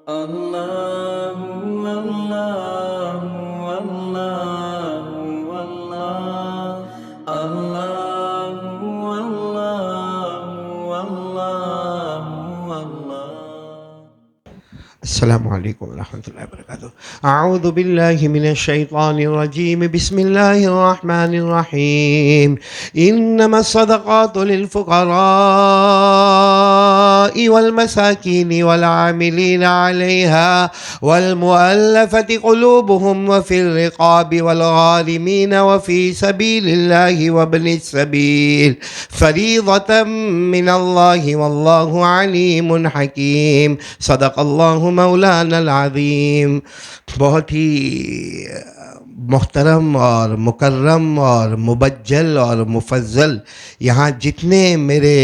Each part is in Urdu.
اللہ اللہ اللہ اللہ اللہ اللہ اللہ۔ السلام علیکم ورحمۃ اللہ وبرکاتہ۔ اعوذ باللہ من الشیطان الرجیم، بسم اللہ الرحمن الرحیم۔ انما الصدقات للفقراء والمساکین والعاملین علیہا والمؤلفۃ قلوبهم وفی الرقاب والغارمین وفی سبیل اللہ وابن السبیل فریضۃ من اللہ واللہ علیم حکیم۔ صدق اللہ مولانا العظیم۔ بہت ہی محترم اور مکرم اور مبجل اور مفضل یہاں جتنے میرے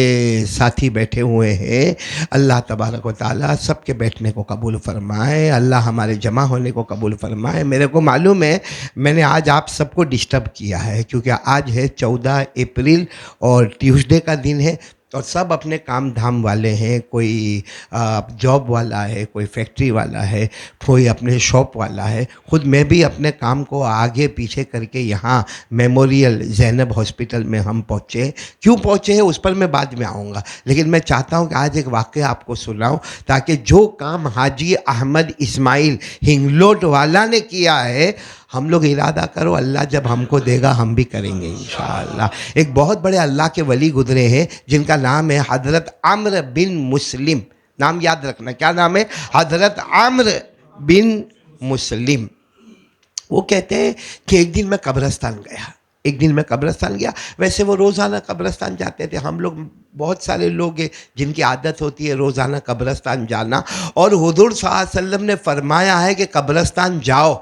ساتھی بیٹھے ہوئے ہیں، اللہ تبارک و تعالیٰ سب کے بیٹھنے کو قبول فرمائے، اللہ ہمارے جمع ہونے کو قبول فرمائے۔ میرے کو معلوم ہے میں نے آج آپ سب کو ڈسٹرب کیا ہے، کیونکہ آج ہے 14 اپریل اور ٹیوزڈے کا دن ہے، اور سب اپنے کام دھام والے ہیں، کوئی جاب والا ہے، کوئی فیکٹری والا ہے، کوئی اپنے شاپ والا ہے۔ خود میں بھی اپنے کام کو آگے پیچھے کر کے یہاں میموریل زینب ہاسپٹل میں ہم پہنچے۔ کیوں پہنچے ہیں اس پر میں بعد میں آؤں گا، لیکن میں چاہتا ہوں کہ آج ایک واقعہ آپ کو سناؤں، تاکہ جو کام حاجی احمد اسماعیل ہنگلوٹ والا نے کیا ہے، ہم لوگ ارادہ کرو، اللہ جب ہم کو دے گا ہم بھی کریں گے انشاءاللہ۔ ایک بہت بڑے اللہ کے ولی گزرے ہیں جن کا نام ہے حضرت عمرو بن مسلم۔ نام یاد رکھنا، کیا نام ہے؟ حضرت عمرو بن مسلم۔ وہ کہتے ہیں کہ ایک دن میں قبرستان گیا۔ ویسے وہ روزانہ قبرستان جاتے تھے، ہم لوگ بہت سارے لوگ ہیں جن کی عادت ہوتی ہے روزانہ قبرستان جانا، اور حضور صلی اللہ علیہ وسلم نے فرمایا ہے کہ قبرستان جاؤ،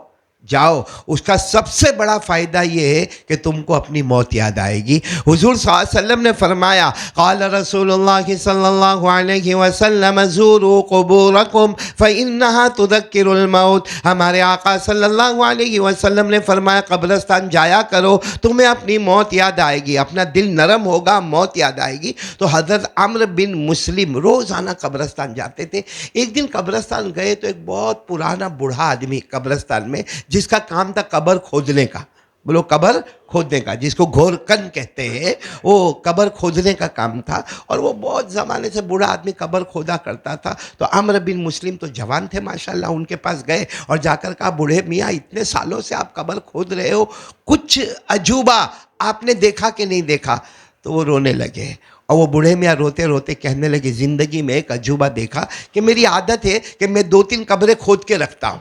اس کا سب سے بڑا فائدہ یہ ہے کہ تم کو اپنی موت یاد آئے گی۔ حضور صلی اللہ علیہ وسلم نے فرمایا، قال رسول اللہ صلی اللہ علیہ وسلم زوروا قبورکم فإنها تذکر الموت۔ ہمارے آقا صلی اللہ علیہ وسلم نے فرمایا قبرستان جایا کرو، تمہیں اپنی موت یاد آئے گی، اپنا دل نرم ہوگا، موت یاد آئے گی۔ تو حضرت عمرو بن مسلم روزانہ قبرستان جاتے تھے۔ ایک دن قبرستان گئے تو ایک بہت پرانا بوڑھا آدمی قبرستان میں، جس کا کام تھا قبر کھودنے کا، بولو قبر کھودنے کا، جس کو گھور کن کہتے ہیں، وہ قبر کھودنے کا کام تھا، اور وہ بہت زمانے سے بوڑھا آدمی قبر کھودا کرتا تھا۔ تو عمرو بن مسلم تو جوان تھے ماشاءاللہ، ان کے پاس گئے اور جا کر کہا، بوڑھے میاں اتنے سالوں سے آپ قبر کھود رہے ہو، کچھ عجوبہ آپ نے دیکھا کہ نہیں دیکھا؟ تو وہ رونے لگے، اور وہ بوڑھے میاں روتے روتے کہنے لگے، زندگی میں ایک عجوبہ دیکھا کہ میری عادت ہے کہ میں 2-3 قبریں کھود کے رکھتا ہوں،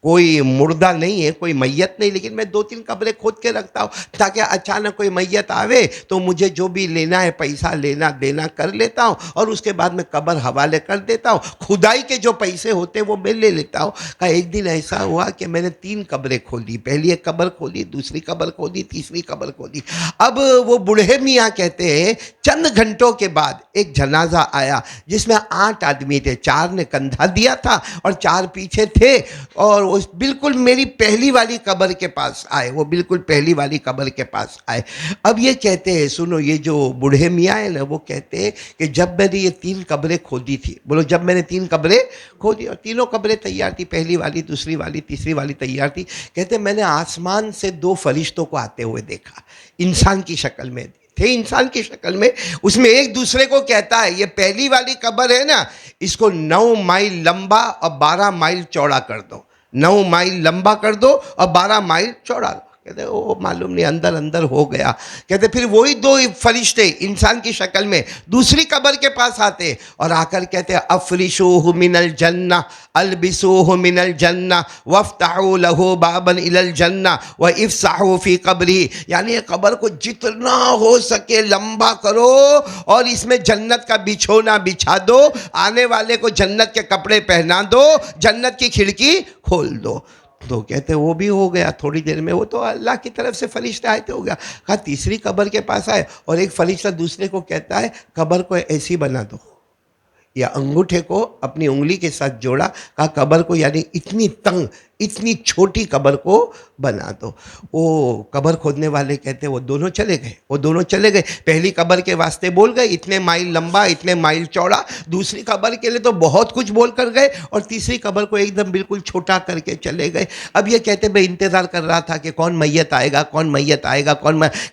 کوئی مردہ نہیں ہے، کوئی میت نہیں، لیکن میں 2-3 قبریں کھود کے رکھتا ہوں تاکہ اچانک کوئی میت آوے تو مجھے جو بھی لینا ہے، پیسہ لینا دینا کر لیتا ہوں، اور اس کے بعد میں قبر حوالے کر دیتا ہوں، کھدائی کے جو پیسے ہوتے ہیں وہ میں لے لیتا ہوں۔ کہا ایک دن ایسا ہوا کہ میں نے 3 قبریں کھودی، پہلی ایک قبر کھودی، دوسری قبر کھودی، تیسری قبر کھودی۔ اب وہ بوڑھے میاں کہتے ہیں چند گھنٹوں کے بعد ایک جنازہ آیا جس میں 8 آدمی تھے، 4 نے کندھا دیا تھا اور 4 پیچھے تھے، اور وہ بالکل میری پہلی والی قبر کے پاس آئے، وہ بالکل پہلی والی قبر کے پاس آئے۔ اب یہ کہتے ہیں، سنو، یہ جو بوڑھے میاں ہیں نا، وہ کہتے ہیں کہ جب میں نے یہ 3 قبریں کھودی تھی، بولو جب میں نے 3 قبریں کھودی، اور تینوں قبریں تیار تھی، پہلی والی، دوسری والی، تیسری والی تیار تھی، کہتے ہیں میں نے آسمان سے 2 فرشتوں کو آتے ہوئے دیکھا، انسان کی شکل میں تھے، انسان کی شکل میں۔ اس میں ایک دوسرے کو کہتا ہے، یہ پہلی والی قبر ہے نا، اس کو 9 مائل لمبا اور 12 مائل چوڑا کر دو، 9 مائل لمبا کر دو اور 12 مائل چوڑا دو۔ کہتے ہیں وہ معلوم نہیں، اندر ہو گیا۔ کہتے پھر وہی 2 فرشتے انسان کی شکل میں دوسری قبر کے پاس آتے اور آ کر کہتے افرشوہ من الجنہ، البسوہ من الجنہ، وافتحوا لہ بابا الی الجنہ وافسحوا فی قبرہ، یعنی یہ قبر کو جتنا ہو سکے لمبا کرو اور اس میں جنت کا بچھونا بچھا دو، آنے والے کو جنت کے کپڑے پہنا دو، جنت کی کھڑکی کھول دو۔ تو کہتے وہ بھی ہو گیا تھوڑی دیر میں، وہ تو اللہ کی طرف سے فرشتہ آئے تو ہو گیا۔ کہا تیسری قبر کے پاس آئے اور ایک فرشتہ دوسرے کو کہتا ہے قبر کو ایسی بنا دو، یا انگوٹھے کو اپنی انگلی کے ساتھ جوڑا، کہا قبر کو یعنی اتنی تنگ اتنی چھوٹی قبر کو بنا دو. وہ قبر کھودنے والے کہتے وہ دونوں چلے گئے. پہلی قبر کے واسطے بول گئے اتنے مائل لمبا اتنے مائل چوڑا, دوسری قبر کے لیے تو بہت کچھ بول کر گئے, اور تیسری قبر کو ایک دم بالکل چھوٹا کر کے چلے گئے. اب یہ کہتے میں انتظار کر رہا تھا کہ کون میت آئے گا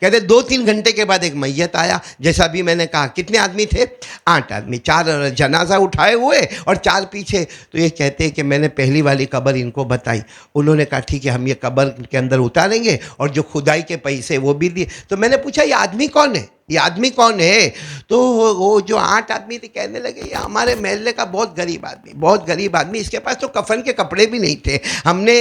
کہتے 2-3 گھنٹے کے بعد ایک میت آیا. جیسا بھی میں نے کہا کتنے آدمی تھے؟ 8 آدمی, 4 جنازہ اٹھائے ہوئے اور 4 پیچھے. تو یہ کہتے کہ میں نے پہلی والی قبر ان کو بتائی. انہوں نے کہا ٹھیک ہے ہم یہ قبر کے اندر اتاریں گے اور جو کھدائی کے پیسے وہ بھی دیے. تو میں نے پوچھا یہ آدمی کون ہے؟ تو وہ جو 8 آدمی تھے کہنے لگے یہ ہمارے محلے کا بہت غریب آدمی, اس کے پاس تو کفن کے کپڑے بھی نہیں تھے, ہم نے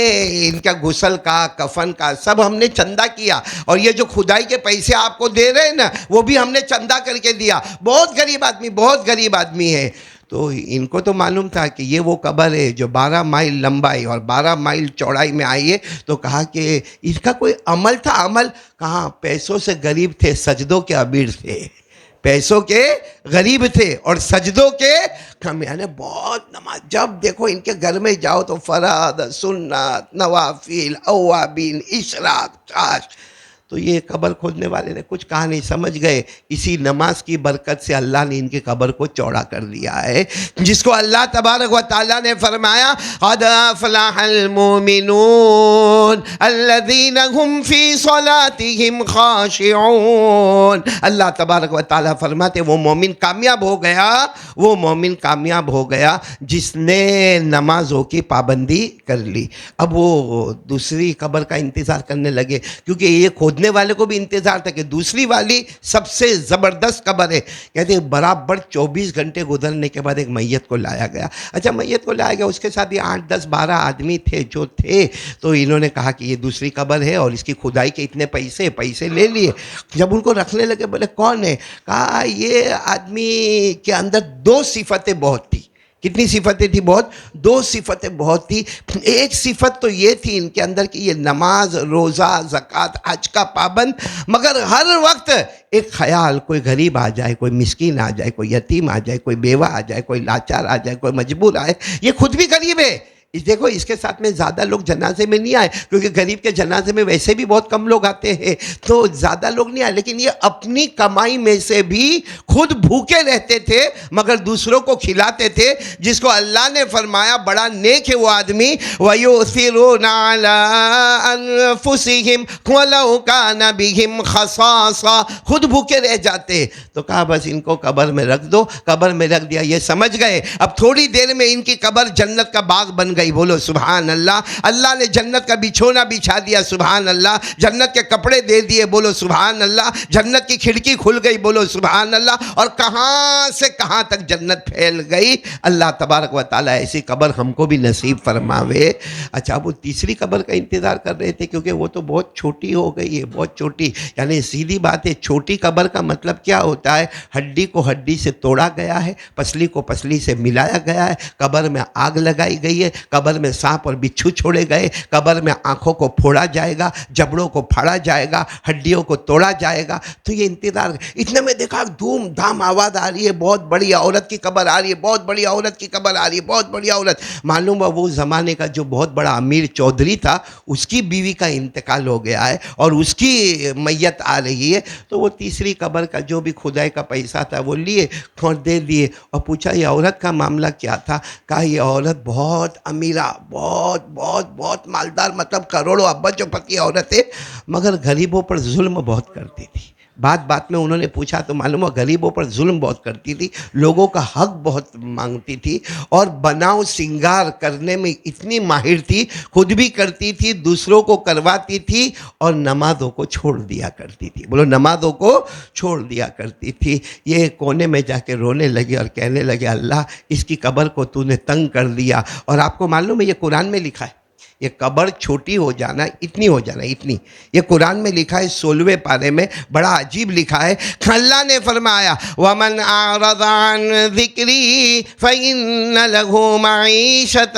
ان کا غسل کا کفن کا سب ہم نے چندہ کیا, اور یہ جو کھدائی کے پیسے آپ کو دے رہے ہیں نا وہ بھی ہم نے چندہ کر کے دیا. بہت غریب آدمی ہے. تو ان کو تو معلوم تھا کہ یہ وہ قبر ہے جو 12 مائل لمبائی اور 12 مائل چوڑائی میں آئی ہے. تو کہا کہ اس کا کوئی عمل تھا. کہاں پیسوں سے غریب تھے, سجدوں کے امیر تھے. پیسوں کے غریب تھے اور سجدوں کے کم, یعنی بہت نماز. جب دیکھو ان کے گھر میں جاؤ تو فراد, سنت, نوافل, اوابین, اشراق, چاش. تو یہ قبر کھودنے والے نے کچھ کہا نہیں, سمجھ گئے اسی نماز کی برکت سے اللہ نے ان کی قبر کو چوڑا کر دیا ہے, جس کو اللہ تبارک و تعالیٰ نے فرمایا قد افلح المؤمنون الذین هم فی صلاتهم خاشعون. اللہ تبارک و تعالیٰ فرماتے وہ مومن کامیاب ہو گیا جس نے نمازوں کی پابندی کر لی. اب وہ دوسری قبر کا انتظار کرنے لگے, کیونکہ یہ کھودنے والے کو بھی انتظار تھا کہ دوسری والی سب سے زبردست قبر ہے. کہتے برابر 24 گھنٹے گزرنے کے بعد ایک میت کو لایا گیا. اچھا میت کو لایا گیا, اس کے ساتھ یہ 8, 10, 12 آدمی تھے جو تھے. تو انہوں نے کہا کہ یہ دوسری قبر ہے اور اس کی کھدائی کے اتنے پیسے لے لیے. جب ان کو رکھنے لگے بولے کون ہے؟ کہا یہ آدمی کے اندر 2 صفتیں بہت تھی. کتنی صفتیں تھی؟ 2 صفتیں بہت تھی. ایک صفت تو یہ تھی ان کے اندر کہ یہ نماز, روزہ, زکوٰۃ, حج کا پابند, مگر ہر وقت ایک خیال کوئی غریب آ جائے, کوئی مسکین آ جائے, کوئی یتیم آ جائے, کوئی بیوہ آ جائے, کوئی لاچار آ جائے, کوئی مجبور آئے. یہ خود بھی غریب ہے. دیکھو اس کے ساتھ میں زیادہ لوگ جنازے میں نہیں آئے, کیونکہ غریب کے جنازے میں ویسے بھی بہت کم لوگ آتے ہیں, تو زیادہ لوگ نہیں آئے. لیکن یہ اپنی کمائی میں سے بھی خود بھوکے رہتے تھے مگر دوسروں کو کھلاتے تھے, جس کو اللہ نے فرمایا بڑا نیک ہے وہ آدمی. وَيُؤْثِرُونَ عَلَىٰ أَنفُسِهِمْ وَلَوْ كَانَ بِهِمْ خَصَاصَةٌ, خود بھوکے رہ جاتے. تو کہا بس ان کو قبر میں رکھ دو. قبر میں رکھ دیا. یہ سمجھ گئے اب تھوڑی دیر میں ان کی قبر جنت کا باغ بن گئی. بولو سبحان اللہ. اللہ نے جنت کا بچھونا بچھا دیا. سبحان اللہ. جنت کے کپڑے دے دیے. بولو سبحان اللہ. جنت کی کھڑکی کھل گئی. بولو سبحان اللہ. اور کہاں سے کہاں تک جنت پھیل گئی. اللہ تبارک و تعالیٰ ایسی قبر ہم کو بھی نصیب فرماوے. اچھا وہ تیسری قبر کا انتظار کر رہے تھے, کیونکہ وہ تو بہت چھوٹی ہو گئی ہے, بہت چھوٹی. یعنی سیدھی بات ہے, چھوٹی قبر کا مطلب کیا ہوتا ہے؟ ہڈی کو ہڈی سے توڑا گیا ہے, پسلی کو پسلی سے ملایا گیا ہے, قبر میں آگ لگائی گئی ہے, قبر میں سانپ اور بچھو چھوڑے گئے, قبر میں آنکھوں کو پھوڑا جائے گا, جبڑوں کو پھاڑا جائے گا, ہڈیوں کو توڑا جائے گا. تو یہ انتظار. اتنے میں دیکھا دھوم دھام آواز آ رہی ہے, بہت بڑی عورت کی قبر آ رہی ہے, بہت بڑی عورت کی قبر آ رہی ہے, بہت بڑی عورت. معلوم ہے وہ زمانے کا جو بہت بڑا امیر چودھری تھا, اس کی بیوی کا انتقال ہو گیا ہے اور اس کی میت آ رہی ہے. تو وہ تیسری قبر کا جو بھی کھدائی کا پیسہ تھا وہ لیے اور دے دیے, اور پوچھا یہ عورت کا معاملہ کیا تھا؟ کہا یہ عورت بہت امیرہ, بہت مالدار, مطلب کروڑوں ابج پتی عورت ہے, مگر غریبوں پر ظلم بہت کرتی تھی. بات میں انہوں نے پوچھا تو معلوم ہوا غریبوں پر ظلم بہت کرتی تھی, لوگوں کا حق بہت مانگتی تھی, اور بناؤ سنگار کرنے میں اتنی ماہر تھی, خود بھی کرتی تھی, دوسروں کو کرواتی تھی, اور نمازوں کو چھوڑ دیا کرتی تھی. بولو نمازوں کو چھوڑ دیا کرتی تھی. یہ کونے میں جا کے رونے لگے اور کہنے لگے اللہ اس کی قبر کو تو نے تنگ کر دیا. اور آپ کو معلوم ہے یہ قرآن میں لکھا ہے, یہ قبر چھوٹی ہو جانا, اتنی ہو جانا, اتنی. یہ قرآن میں لکھا ہے 16ویں پارے میں, بڑا عجیب لکھا ہے. اللہ نے فرمایا وَمَنْ أَعْرَضَ عَنْ ذِكْرِي فَإِنَّ لَهُ مَعِيشَةً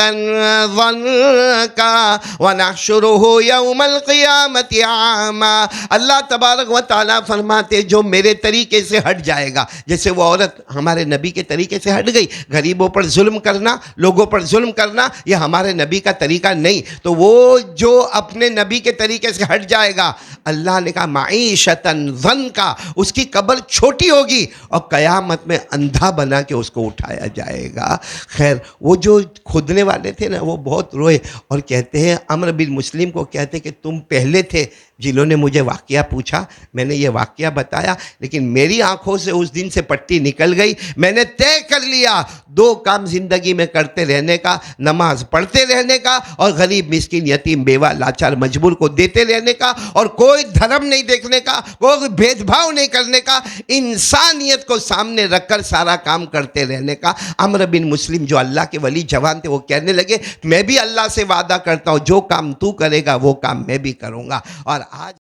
ضَنْكًا وَنَحْشُرُهُ يَوْمَ الْقِيَامَةِ أَعْمَىٰ. اللہ تبارک و تعالیٰ فرماتے جو میرے طریقے سے ہٹ جائے گا, جیسے وہ عورت ہمارے نبی کے طریقے سے ہٹ گئی, غریبوں پر ظلم کرنا, لوگوں پر ظلم کرنا, یہ ہمارے نبی کا طریقہ نہیں. تو وہ جو اپنے نبی کے طریقے سے ہٹ جائے گا، اللہ نے کہا معیشتاً ضنکا، اس کی قبر چھوٹی ہوگی اور قیامت میں اندھا بنا کے اس کو اٹھایا جائے گا۔ خیر وہ جو کھودنے والے تھے نا وہ بہت روئے اور کہتے ہیں، عمرو بن مسلم کو کہتے کہ تم پہلے تھے جنہوں نے مجھے واقعہ پوچھا، میں نے یہ واقعہ بتایا، لیکن میری آنکھوں سے اس دن سے پٹی نکل گئی۔ میں نے طے کر لیا 2 کام زندگی میں کرتے رہنے کا، نماز پڑھتے رہنے کا اور غریب مسکین یتیم بیوہ لاچار مجبور کو دیتے رہنے کا، اور کوئی دھرم نہیں دیکھنے کا، کوئی بھید بھاؤ نہیں کرنے کا، انسانیت کو سامنے رکھ کر سارا کام کرتے رہنے کا۔ عمرو بن مسلم جو اللہ کے ولی جوان تھے وہ کہنے لگے میں بھی اللہ سے وعدہ کرتا ہوں جو کام تو کرے گا وہ کام میں بھی کروں گا۔ اور آج